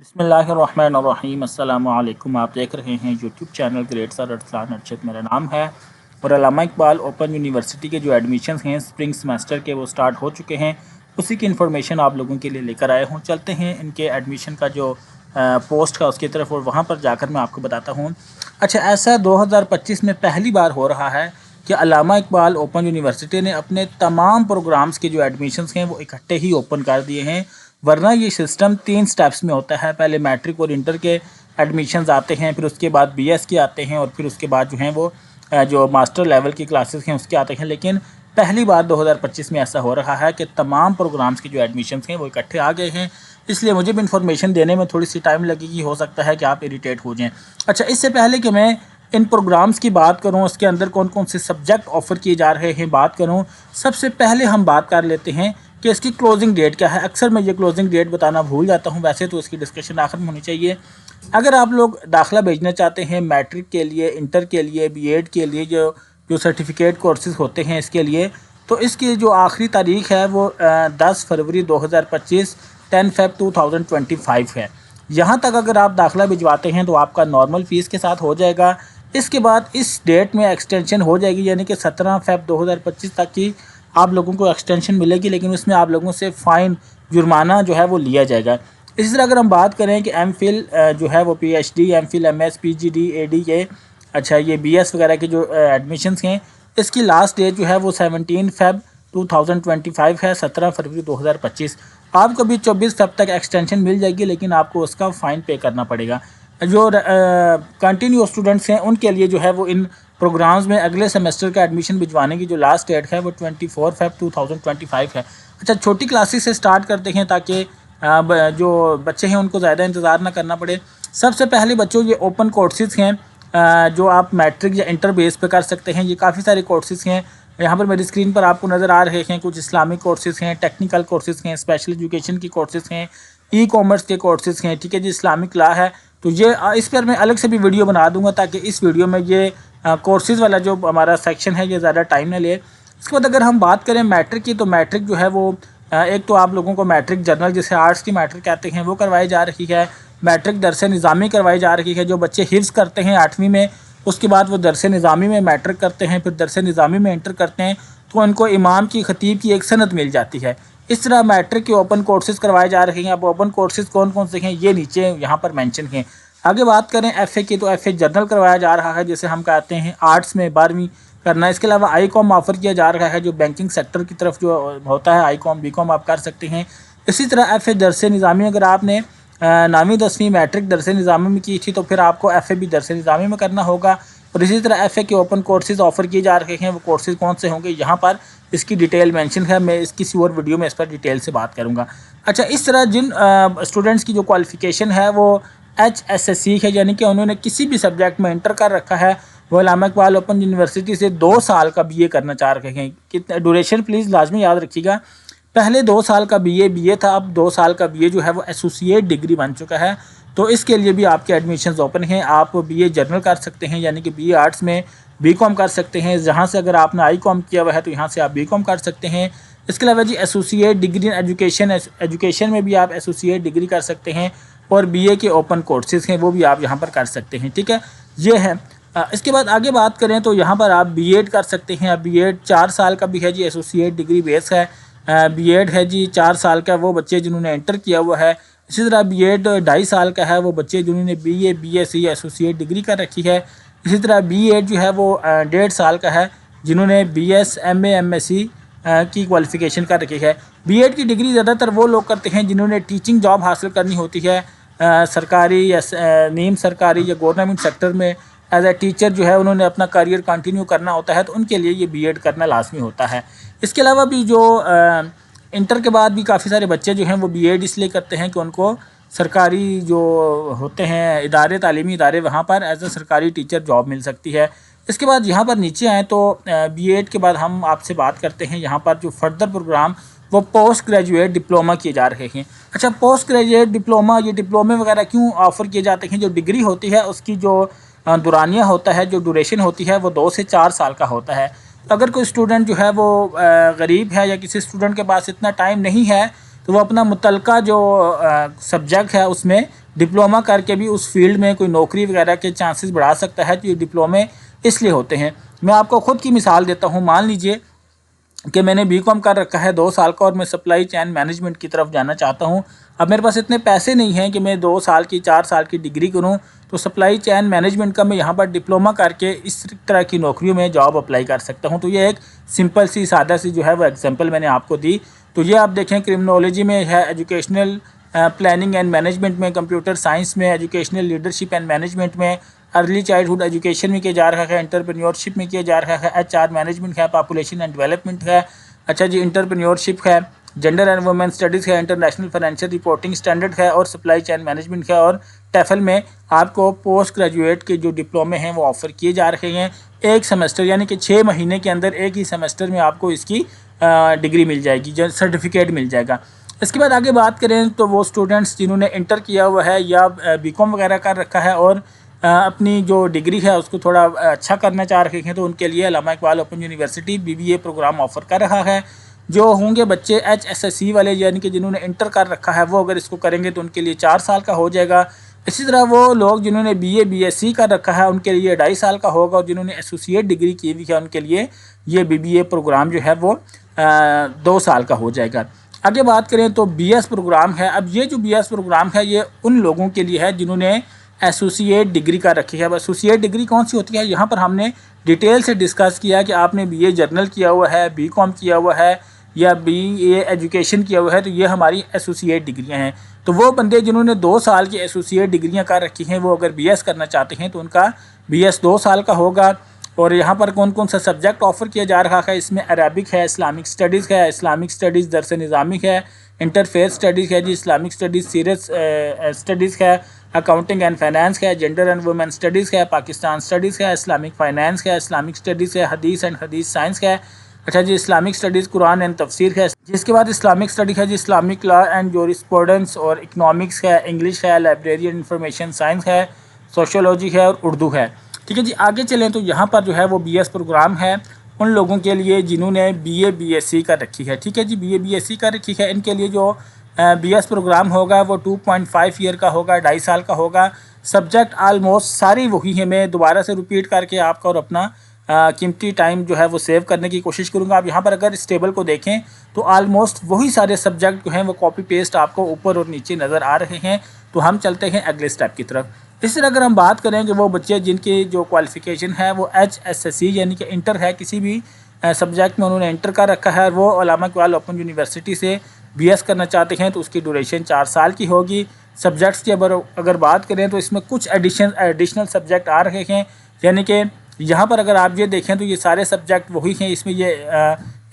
बिस्मिल्लाहिर्रहमानिर्रहीम अस्सलामुअलैकुम। आप देख रहे हैं YouTube channel great sir Arsalan Arshad मेरा नाम है। और अल्लामा इकबाल ओपन यूनिवर्सिटी के जो एडमिशन्स हैं स्प्रिंग सेमेस्टर के वो स्टार्ट हो चुके हैं। उसी की इन्फॉर्मेशन आप लोगों के लिए लेकर आए हूँ। चलते हैं इनके एडमिशन का जो पोस्ट का उसकी तरफ और वहाँ पर जाकर मैं आपको बताता हूँ। अच्छा, ऐसा 2025 में पहली बार हो रहा है कि अल्लामा इकबाल ओपन यूनिवर्सिटी ने अपने तमाम प्रोग्राम्स के जो एडमिशन्स हैं वो इकट्ठे ही ओपन कर दिए हैं। वरना ये सिस्टम 3 स्टेप्स में होता है। पहले मैट्रिक और इंटर के एडमिशन्स आते हैं, फिर उसके बाद बीएस के आते हैं और फिर उसके बाद जो हैं वो जो मास्टर लेवल की क्लासेस हैं उसके आते हैं। लेकिन पहली बार 2025 में ऐसा हो रहा है कि तमाम प्रोग्राम्स के जो एडमिशन्स हैं वो इकट्ठे आ गए हैं। इसलिए मुझे भी इन्फॉर्मेशन देने में थोड़ी सी टाइम लगेगी, हो सकता है कि आप इरिटेट हो जाएँ। अच्छा, इससे पहले कि मैं इन प्रोग्राम्स की बात करूं, उसके अंदर कौन कौन से सब्जेक्ट ऑफ़र किए जा रहे हैं बात करूं, सबसे पहले हम बात कर लेते हैं कि इसकी क्लोजिंग डेट क्या है। अक्सर मैं ये क्लोजिंग डेट बताना भूल जाता हूं, वैसे तो इसकी डिस्कशन आखिर में होनी चाहिए। अगर आप लोग दाखिला भेजना चाहते हैं मैट्रिक के लिए, इंटर के लिए, बीएड के लिए, जो जो सर्टिफिकेट कोर्सेज़ होते हैं इसके लिए, तो इसकी जो आखिरी तारीख़ है वो 10 फरवरी 2025 10 फ़ेब 2025 है। यहाँ तक अगर आप दाखिला भिजवाते हैं तो आपका नॉर्मल फ़ीस के साथ हो जाएगा। इसके बाद इस डेट में एक्सटेंशन हो जाएगी, यानी कि 17 फ़ेब 2025 तक की आप लोगों को एक्सटेंशन मिलेगी, लेकिन उसमें आप लोगों से फ़ाइन जुर्माना जो है वो लिया जाएगा। इसी तरह अगर हम बात करें कि एमफिल जो है वो पीएचडी, एमफिल, एमएस, पीजीडी, एडी के अच्छा ये बीएस वगैरह के जो एडमिशन्स हैं इसकी लास्ट डेट जो है वो 17 फ़ेब 2025 है, 17 फरवरी 2025। आपको भी 24 फ़ेब तक एक्सटेंशन मिल जाएगी, लेकिन आपको उसका फ़ाइन पे करना पड़ेगा। जो कंटिन्यू स्टूडेंट्स हैं उनके लिए जो है वो इन प्रोग्राम्स में अगले सेमेस्टर का एडमिशन भिजवाने की जो लास्ट डेट है वो 24 फ़ेब 2025 है। अच्छा, छोटी क्लासेस से स्टार्ट करते हैं ताकि जो बच्चे हैं उनको ज़्यादा इंतज़ार ना करना पड़े। सबसे पहले बच्चों ये ओपन कोर्सेज़ हैं जो आप मैट्रिक या इंटर बेस पे कर सकते हैं। ये काफ़ी सारे कोर्सेज़ हैं, यहाँ पर मेरी स्क्रीन पर आपको नज़र आ रहे हैं। कुछ इस्लामिक कोर्सेज़ हैं, टेक्निकल कोर्सेज़ हैं, स्पेशल एजुकेशन की कोर्सेज़ हैं, ई कॉमर्स के कोर्सेज़ हैं, ठीक है जी, इस्लामिक लॉ है। तो ये इस पर मैं अलग से भी वीडियो बना दूंगा ताकि इस वीडियो में ये कोर्सेज़ वाला जो हमारा सेक्शन है ये ज़्यादा टाइम ना ले। इसके बाद अगर हम बात करें मैट्रिक की, तो मैट्रिक जो है वो एक तो आप लोगों को मैट्रिक जर्नल, जिसे आर्ट्स की मैट्रिक कहते हैं, वो करवाई जा रही है। मैट्रिक दरस निज़ामी करवाई जा रही है। जो बच्चे हिफ्ज़ करते हैं 8वीं में, उसके बाद वो दरस निज़ामी में मैट्रिक करते हैं, फिर दरस निज़ामी में इंटर करते हैं, तो उनको इमाम की, ख़तीब की एक सनद मिल जाती है। इस तरह मैट्रिक के ओपन कोर्सेज़ करवाए जा रहे हैं। अब ओपन कोर्सेज़ कौन कौन से हैं ये नीचे यहाँ पर मेंशन हैं। आगे बात करें एफ़ए की, तो एफ़ए जर्नल करवाया जा रहा है, जैसे हम कहते हैं आर्ट्स में 12वीं करना। इसके अलावा आई कॉम ऑफ़र किया जा रहा है, जो बैंकिंग सेक्टर की तरफ जो होता है, आई कॉम, बी कॉम आप कर सकते हैं। इसी तरह एफ़ए दरस निज़ामी, अगर आपने 9वीं 10वीं मैट्रिक दरस निज़ामी में की थी तो फिर आपको एफ़ए भी दरस निज़ामी में करना होगा। और इसी तरह एफ़ए के ओपन कोर्सेज़ ऑफ़र किए जा रहे हैं। वो कोर्सेज़ कौन से होंगे यहाँ पर इसकी डिटेल मेंशन है, मैं इस किसी और वीडियो में इस पर डिटेल से बात करूँगा। अच्छा, इस तरह जिन स्टूडेंट्स की जो क्वालिफ़िकेशन है वो HSSC है, यानी कि उन्होंने किसी भी सब्जेक्ट में इंटर कर रखा है, वो अल्लामा इकबाल ओपन यूनिवर्सिटी से 2 साल का बीए करना चाह रहे हैं। कितना ड्यूरेशन प्लीज़ लाजमी याद रखिएगा। पहले 2 साल का बीए था, अब 2 साल का बीए जो है वो एसोसिएट डिग्री बन चुका है। तो इसके लिए भी आपके एडमिशन्स ओपन हैं। आप बीए जर्नल कर सकते हैं, यानी कि बीए आर्ट्स में बीकॉम कर सकते हैं। जहाँ से अगर आपने आई कॉम किया हुआ है तो यहाँ से आप बीकॉम कर सकते हैं। इसके अलावा जी एसोसिएट डिग्री इन एजुकेशन में भी आप एसोसिएट डिग्री कर सकते हैं। और बीए के ओपन कोर्सेज़ हैं वो भी आप यहाँ पर कर सकते हैं, ठीक है, ये है। इसके बाद आगे बात करें तो यहाँ पर आप बीएड कर सकते हैं। अब बीएड 4 साल का भी है जी, एसोसिएट डिग्री बेस है। बीएड है जी 4 साल का वो बच्चे जिन्होंने इंटर किया हुआ है। इसी तरह बीएड 2.5 साल का है वो बच्चे जिन्होंने बीए, बीएससी या एसोसिएट डिग्री कर रखी है। इसी तरह बीएड जो है वो 1.5 साल का है जिन्होंने बीएस, एमए, एमएससी की क्वालिफ़िकेशन कर रखी है। बीएड की डिग्री ज़्यादातर वो लोग करते हैं जिन्होंने टीचिंग जॉब हासिल करनी होती है, सरकारी या नीम सरकारी या गवर्नमेंट सेक्टर में एज ए टीचर जो है उन्होंने अपना करियर कंटिन्यू करना होता है, तो उनके लिए ये बीएड करना लाजमी होता है। इसके अलावा भी जो इंटर के बाद भी काफ़ी सारे बच्चे जो हैं वो बीएड इसलिए करते हैं कि उनको सरकारी जो होते हैं इदारे, तालीमी इदारे, वहाँ पर एज ए सरकारी टीचर जॉब मिल सकती है। इसके बाद यहाँ पर नीचे आएँ तो बीएड के बाद हम आपसे बात करते हैं यहाँ पर जो फर्दर प्रोग्राम वो पोस्ट ग्रेजुएट डिप्लोमा किए जा रहे हैं। अच्छा, पोस्ट ग्रेजुएट डिप्लोमा, ये डिप्लोमे वगैरह क्यों ऑफ़र किए जाते हैं? जो डिग्री होती है उसकी जो दुरानिया होता है, जो ड्यूरेशन होती है वो 2 से 4 साल का होता है। तो अगर कोई स्टूडेंट जो है वो गरीब है या किसी स्टूडेंट के पास इतना टाइम नहीं है तो वो अपना मुतलका जो सब्जेक्ट है उसमें डिप्लोमा करके भी उस फील्ड में कोई नौकरी वगैरह के चांसेस बढ़ा सकता है। तो ये डिप्लोमे इसलिए होते हैं। मैं आपको ख़ुद की मिसाल देता हूँ। मान लीजिए कि मैंने बीकॉम कर रखा है 2 साल का और मैं सप्लाई चेन मैनेजमेंट की तरफ जाना चाहता हूँ। अब मेरे पास इतने पैसे नहीं हैं कि मैं 2 साल की 4 साल की डिग्री करूँ, तो सप्लाई चेन मैनेजमेंट का मैं यहाँ पर डिप्लोमा करके इस तरह की नौकरियों में जॉब अप्लाई कर सकता हूँ। तो ये एक सिंपल सी सादा सी जो है वो एग्जांपल मैंने आपको दी। तो ये आप देखें, क्रिमिनोलॉजी में है, एजुकेशनल प्लानिंग एंड मैनेजमेंट में, कंप्यूटर साइंस में, एजुकेशनल लीडरशिप एंड मैनेजमेंट में, अर्ली चाइल्डहुड एजुकेशन में किया जा रहा है, एंटरप्रेन्योरशिप में किया जा रहा है, HR मैनेजमेंट है, पॉपुलेशन एंड डेवलपमेंट है, अच्छा जी एंटरप्रेन्योरशिप है, जेंडर एंड वुमेन स्टडीज़ है, इंटरनेशनल फाइनेंशियल रिपोर्टिंग स्टैंडर्ड है और सप्लाई चेन मैनेजमेंट है। और टेफल में आपको पोस्ट ग्रेजुएट के जो डिप्लोमे हैं वो ऑफ़र किए जा रहे हैं। एक सेमेस्टर यानी कि 6 महीने के अंदर एक ही सेमेस्टर में आपको इसकी डिग्री मिल जाएगी, जो सर्टिफिकेट मिल जाएगा। इसके बाद आगे बात करें तो वो स्टूडेंट्स जिन्होंने इंटर किया हुआ है या बीकॉम वगैरह कर रखा है और अपनी जो डिग्री है उसको थोड़ा अच्छा करना चाह रहे हैं, तो उनके लिए Allama Iqbal open university BBA program offer कर रहा है। जो होंगे बच्चे HSSC वाले यानी कि जिन्होंने इंटर कर रखा है, वो अगर इसको करेंगे तो उनके लिए 4 साल का हो जाएगा। इसी तरह वो लोग जिन्होंने BA BSc कर रखा है उनके लिए 2.5 साल का होगा और जिन्होंने एसोसिएट डिग्री की हुई है उनके लिए ये BBA प्रोग्राम जो है वो 2 साल का हो जाएगा। आगे बात करें तो BS प्रोग्राम है। अब ये जो BS प्रोग्राम है ये उन लोगों के लिए है जिन्होंने एसोसिएट डिग्री का रखी है। अब एसोसिएट डिग्री कौन सी होती है, यहाँ पर हमने डिटेल से डिस्कस किया कि आपने BA जर्नल किया हुआ है, BCom किया हुआ है या BA एजुकेशन किया हुआ है, तो ये हमारी एसोसिएट डिग्रियां हैं। तो वो बंदे जिन्होंने 2 साल की एसोसिएट डिग्रियां कर रखी हैं वो अगर BS करना चाहते हैं तो उनका BS 2 साल का होगा। और यहाँ पर कौन कौन सा सब्जेक्ट ऑफ़र किया जा रहा है, इसमें अरबिक है, इस्लामिक स्टडीज़ है, इस्लामिक स्टडीज़ दरस निज़ामी है, इंटरफेस स्टडीज़ है जी, इस्लामिक स्टडीज़ सीरियस स्टडीज़ है, अकाउंटिंग एंड फाइनेंस है, जेंडर एंड वुमेन स्टडीज़ है, पाकिस्तान स्टडीज़ है, इस्लामिक फाइनेंस है, इस्लामिक स्टडीज़ है, हदीस एंड हदीस साइंस है, अच्छा जी इस्लामिक स्टडीज़ कुरान एंड तफसीर है। जिसके बाद इस्लामिक स्टडी है जी, इस्लामिक लॉ एंड जूरिस्प्रूडेंस और इकनॉमिक्स है, इंग्लिश है, लाइब्रेरी एंड इंफॉर्मेशन साइंस है, सोशियोलॉजी है और उर्दू है। ठीक है जी, आगे चलें तो यहाँ पर जो है वो BS प्रोग्राम है उन लोगों के लिए जिन्होंने BA BSc कर रखी है। ठीक है जी, BA BSc कर रखी है, इनके लिए जो BS प्रोग्राम होगा वो 2.5 ईयर का होगा, 2.5 साल का होगा। सब्जेक्ट आलमोस्ट सारी वही है। मैं दोबारा से रिपीट करके आपका और अपना कीमती टाइम जो है वो सेव करने की कोशिश करूँगा। आप यहाँ पर अगर इस टेबल को देखें तो आलमोस्ट वही सारे सब्जेक्ट जो हैं वो कॉपी पेस्ट आपको ऊपर और नीचे नज़र आ रहे हैं। तो हम चलते हैं अगले स्टेप की तरफ। इस तरह अगर हम बात करें कि वो बच्चे जिनकी जो क्वालिफ़िकेशन है वो HSSC यानी कि इंटर है, किसी भी सब्जेक्ट में उन्होंने इंटर कर रखा है, वो अल्लामा इकबाल ओपन यूनिवर्सिटी से BS करना चाहते हैं तो उसकी ड्यूरेशन 4 साल की होगी। सब्जेक्ट्स की अगर बात करें तो इसमें कुछ एडिशनल सब्जेक्ट आ रहे हैं, यानी कि यहाँ पर अगर आप ये देखें तो ये सारे सब्जेक्ट वही हैं। इसमें ये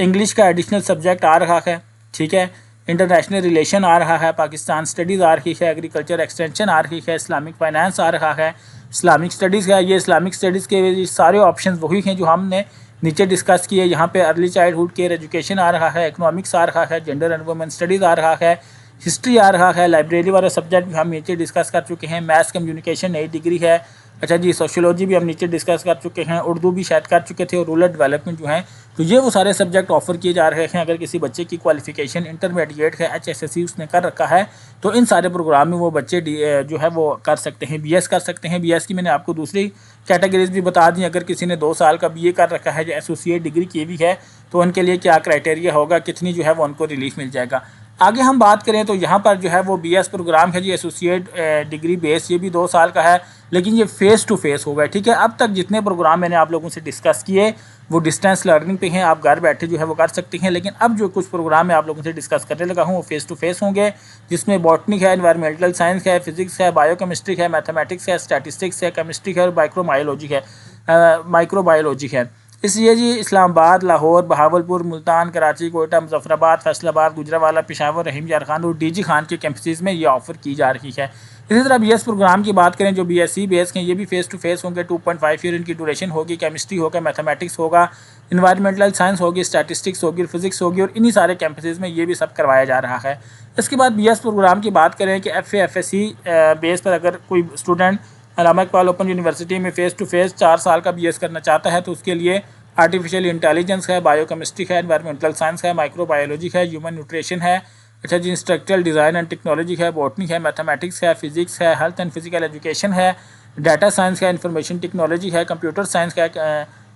इंग्लिश का एडिशनल सब्जेक्ट आ रहा है, ठीक है, इंटरनेशनल रिलेशन आ रहा है, पाकिस्तान स्टडीज़ आ रही है, एग्रीकल्चर एक्सटेंशन आ रही है, इस्लामिक फाइनेंस आ रहा है, इस्लामिक स्टडीज़ है। ये इस्लामिक स्टडीज़ के सारे ऑप्शन वही हैं जो हमने नीचे डिस्कस किए। यहाँ पे अर्ली चाइल्डहुड केयर एजुकेशन आ रहा है, इकनॉमिक्स आ रहा है, जेंडर एंड वुमेन स्टडीज़ आ रहा है, हिस्ट्री आ रहा है, लाइब्रेरी वाला सब्जेक्ट भी हम नीचे डिस्कस कर चुके हैं, मैथ्स कम्युनिकेशन नई डिग्री है, अच्छा जी सोशियोलॉजी भी हम नीचे डिस्कस कर चुके हैं, उर्दू भी शायद कर चुके थे और रूरल डेवलपमेंट जो हैं। तो ये वो सारे सब्जेक्ट ऑफ़र किए जा रहे हैं। अगर किसी बच्चे की क्वालिफ़िकेशन इंटरमीडिएट है, HSSC उसने कर रखा है, तो इन सारे प्रोग्राम में वो बच्चे जो है वो कर सकते हैं, BS कर सकते हैं। BS की मैंने आपको दूसरी कैटेगरीज भी बता दी। अगर किसी ने 2 साल का BA कर रखा है, जो एसोसिएट डिग्री की भी है, तो उनके लिए क्या क्राइटेरिया होगा, कितनी जो है वो उनको रिलीफ मिल जाएगा। आगे हम बात करें तो यहाँ पर जो है वो BS प्रोग्राम है जी, एसोसिएट डिग्री बेस, ये भी 2 साल का है, लेकिन ये फ़ेस टू फेस होगा। ठीक है, अब तक जितने प्रोग्राम मैंने आप लोगों से डिस्कस किए वो डिस्टेंस लर्निंग पे हैं, आप घर बैठे जो है वो कर सकते हैं। लेकिन अब जो कुछ प्रोग्राम मैं आप लोगों से डिस्कस करने लगा हूँ वो फ़ेस टू फेस होंगे, जिसमें बॉटनी है, एनवायरमेंटल साइंस है, फिजिक्स है, बायोकेमिस्ट्री है, मैथमेटिक्स है, स्टैटिस्टिक्स है, केमिस्ट्री है और माइक्रोबायोलॉजी है। इसलिए जी इस्लामाबाद, लाहौर, बहावलपुर, मुल्तान, कराची, कोयटा, मुजफ्फराबाद, फैसलाबाद, गुजरावाला, पेशावर, रहीम यार खान और DG खान के कैंपसेस में ये ऑफ़र की जा रही है। इसी तरह BS प्रोग्राम की बात करें जो BSc बेस के, ये भी फ़ेस टू फेस होंगे, 2.5 ईयर इनकी ड्यूरेशन होगी। केमिस्ट्री होगा, मैथमेटिक्स होगा, इन्वायरमेंटल साइंस होगी, स्टैटिस्टिक्स होगी, फिजिक्स होगी और इन्हीं सारे कैंपसेस में ये भी सब करवाया जा रहा है। इसके बाद BS प्रोग्राम की बात करें कि FA FSC बेस पर अगर कोई स्टूडेंट अल्लामा इकबाल ओपन यूनिवर्सिटी में फ़ेस टू फेस 4 साल का BS करना चाहता है तो उसके लिए आर्टिफिशियल इंटेलिजेंस है, बायोकेमिस्ट्री है, एनवायरमेंटल साइंस है, माइक्रोबायोलॉजी है, ह्यूमन न्यूट्रिशन है, अच्छा जी, इंस्ट्रक्चरल डिज़ाइन एंड टेक्नोलॉजी है, बॉटनी है, मैथमेटिक्स है, फिजिक्स है, हेल्थ एंड फिजिकल एजुकेशन है, डाटा साइंस है, इंफॉर्मेशन टेक्नोलॉजी है, कंप्यूटर साइंस है,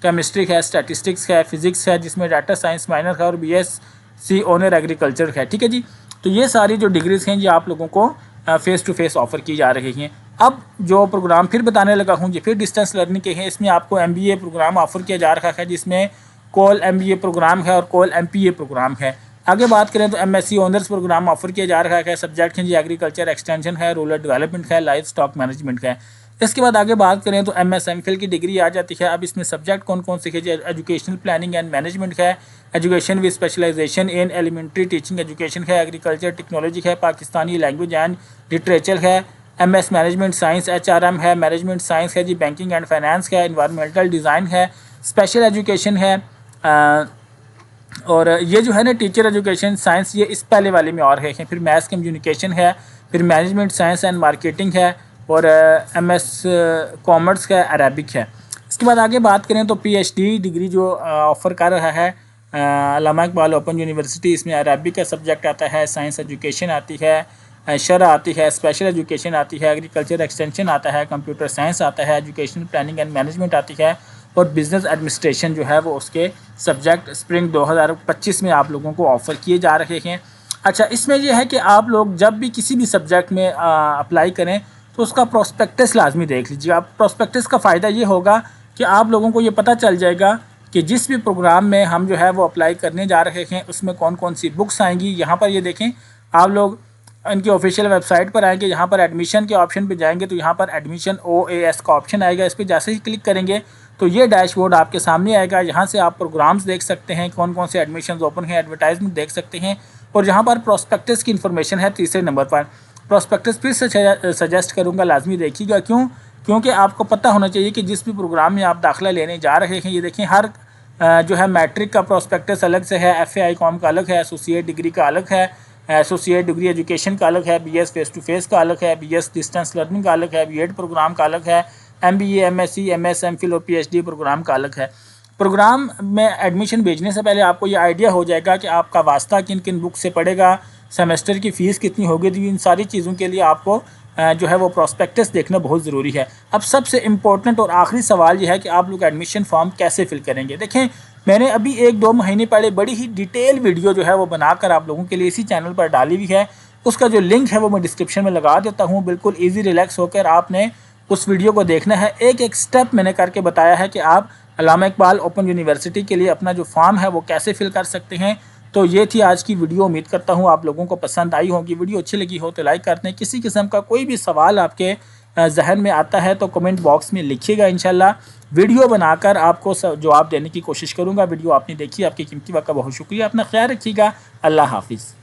केमिस्ट्री है, स्टैटिस्टिक्स है, फिजिक्स है जिसमें डाटा साइंस माइनर है और BSc ऑनर एग्रीकल्चर है। ठीक है जी, तो ये सारी जो डिग्रीज़ हैं ये आप लोगों को फ़ेस टू फेस ऑफ़र की जा रही हैं। अब जो प्रोग्राम फिर बताने लगा हूँ ये फिर डिस्टेंस लर्निंग के हैं। इसमें आपको MBA प्रोग्राम ऑफ़र किया जा रहा है जिसमें कोल MBA प्रोग्राम है और कोल MPA प्रोग्राम है। आगे बात करें तो MSc ऑनर्स प्रोग्राम ऑफर किया जा रहा है। सब्जेक्ट हैं जी एग्रीकल्चर एक्सटेंशन है, रूरल डेवलपमेंट है, लाइफ स्टॉक मैनेजमेंट है। इसके बाद आगे बात करें तो MS MPhil की डिग्री आ जाती है। अब इसमें सब्जेक्ट कौन कौन से है? एजुकेशनल प्लानिंग एंड मैनेजमेंट है, education with specialization in elementary teaching education है, एग्रीकल्चर टेक्नोलॉजी है, पाकिस्तानी लैंग्वेज एंड लिटरेचर है, MS मैनेजमेंट साइंस HRM है, मैनेजमेंट साइंस है जी, बैंकिंग एंड फाइनेंस है, इन्वायरमेंटल डिज़ाइन है, स्पेशल एजुकेशन है, और ये जो है ना टीचर एजुकेशन साइंस ये इस पहले वाले में और है। फिर मैथ्स कम्युनिकेशन है, फिर मैनेजमेंट साइंस एंड मार्केटिंग है, और MS कॉमर्स का अरबिक है। इसके बाद आगे बात करें तो PhD डिग्री जो ऑफ़र कर रहा है अल्लामा इकबाल ओपन यूनिवर्सिटी, इसमें अरबिक का सब्जेक्ट आता है, साइंस एजुकेशन आती है, शरअ आती है, स्पेशल एजुकेशन आती है, एग्रीकल्चर एक्सटेंशन आता है, कंप्यूटर साइंस आता है, एजुकेशनल प्लानिंग एंड मैनेजमेंट आती है, और बिज़नेस एडमिनिस्ट्रेशन जो है वो उसके सब्जेक्ट स्प्रिंग 2025 में आप लोगों को ऑफ़र किए जा रहे हैं। अच्छा, इसमें यह है कि आप लोग जब भी किसी भी सब्जेक्ट में अप्लाई करें तो उसका प्रोस्पेक्टस लाजमी देख लीजिए। आप प्रोस्पेक्टस का फ़ायदा ये होगा कि आप लोगों को ये पता चल जाएगा कि जिस भी प्रोग्राम में हम जो है वो अप्लाई करने जा रहे हैं उसमें कौन कौन सी बुक्स आएंगी। यहाँ पर ये देखें, आप लोग इनकी ऑफिशियल वेबसाइट पर आएंगे, यहाँ पर एडमिशन के ऑप्शन पे जाएंगे तो यहाँ पर एडमिशन OAS का ऑप्शन आएगा। इस पर जैसे ही क्लिक करेंगे तो ये डैशबोर्ड आपके सामने आएगा। यहाँ से आप प्रोग्राम्स देख सकते हैं, कौन कौन से एडमिशन्स ओपन हैं, एडवर्टाइजमेंट देख सकते हैं, और यहाँ पर प्रोस्पेक्टस की इन्फॉर्मेशन है तीसरे नंबर पर। प्रोस्पेक्टस फिर से सजेस्ट करूँगा लाजमी देखिएगा, क्योंकि आपको पता होना चाहिए कि जिस भी प्रोग्राम में आप दाखिला लेने जा रहे हैं, ये देखें हर जो है मैट्रिक का प्रोस्पेक्टस अलग से है, FAI कॉम का अलग है, एसोसिएट डिग्री का अलग है, एसोसिएट डिग्री एजुकेशन का अलग है, BS फेस टू फेस का अलग है, BS डिस्टेंस लर्निंग का अलग है, B.Ed प्रोग्राम का अलग है, MBA MSc MS MPhil और PhD प्रोग्राम का अलग है। प्रोग्राम में एडमिशन भेजने से पहले आपको ये आइडिया हो जाएगा कि आपका वास्ता किन किन बुक से पड़ेगा, सेमेस्टर की फ़ीस कितनी होगी। तो इन सारी चीज़ों के लिए आपको जो है वो प्रोस्पेक्टस देखना बहुत ज़रूरी है। अब सबसे इम्पोर्टेंट और आखिरी सवाल ये है कि आप लोग एडमिशन फॉर्म कैसे फिल करेंगे। देखें, मैंने अभी 1-2 महीने पहले बड़ी ही डिटेल वीडियो जो है वो बनाकर आप लोगों के लिए इसी चैनल पर डाली हुई है। उसका जो लिंक है वो मैं डिस्क्रिप्शन में लगा देता हूँ। बिल्कुल ईजी रिलैक्स होकर आपने उस वीडियो को देखना है। एक एक स्टेप मैंने करके बताया है कि आप अल्लामा इकबाल ओपन यूनिवर्सिटी के लिए अपना जो फॉर्म है वो कैसे फिल कर सकते हैं। तो ये थी आज की वीडियो। उम्मीद करता हूँ आप लोगों को पसंद आई होगी। वीडियो अच्छी लगी हो तो लाइक कर दें। किसी किस्म का कोई भी सवाल आपके जहन में आता है तो कमेंट बॉक्स में लिखिएगा। इंशाल्लाह वीडियो बनाकर आपको जवाब देने की कोशिश करूँगा। वीडियो आपने देखी, आपकी कीमती वक्त का बहुत शुक्रिया। अपना ख्याल रखिएगा। अल्लाह हाफिज़।